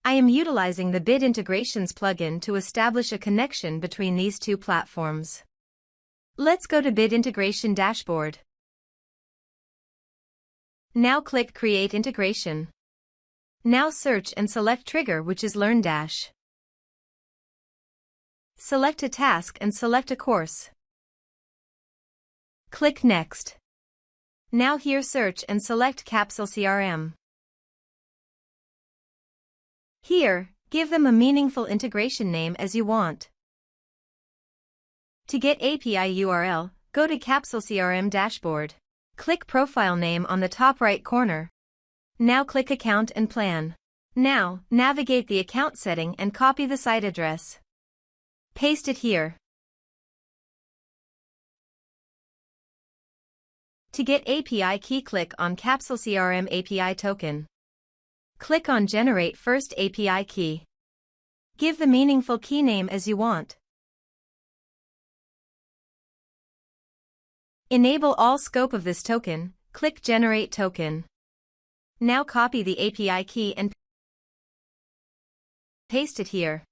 I am utilizing the Bit Integrations plugin to establish a connection between these two platforms. Let's go to Bit Integration Dashboard. Now click Create Integration. Now search and select Trigger, which is LearnDash. Select a task and select a course. Click Next. Now here search and select Capsule CRM. Here, give them a meaningful integration name as you want. To get API URL, go to Capsule CRM Dashboard. Click Profile Name on the top right corner. Now click Account and Plan. Now, navigate the account setting and copy the site address. Paste it here. To get API key, click on Capsule CRM API token. Click on Generate First API Key. Give the meaningful key name as you want. Enable all scope of this token, click Generate Token. Now copy the API key and paste it here.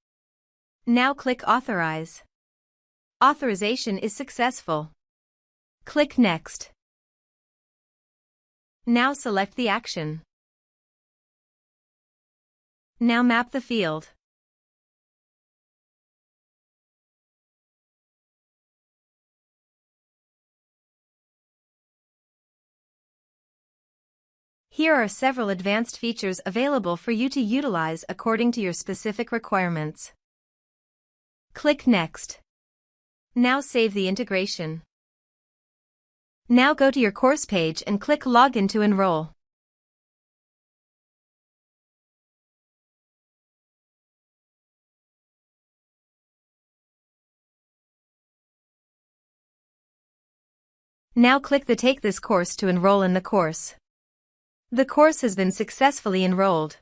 Now click Authorize. Authorization is successful. Click Next. Now select the action. Now map the field. Here are several advanced features available for you to utilize according to your specific requirements. Click Next. Now save the integration. Now go to your course page and click Login to enroll. Now click the Take this course to enroll in the course. The course has been successfully enrolled.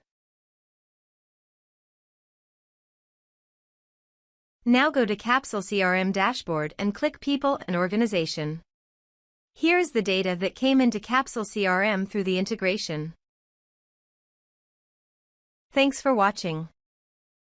Now go to Capsule CRM Dashboard and click People and Organization. Here is the data that came into Capsule CRM through the integration. Thanks for watching.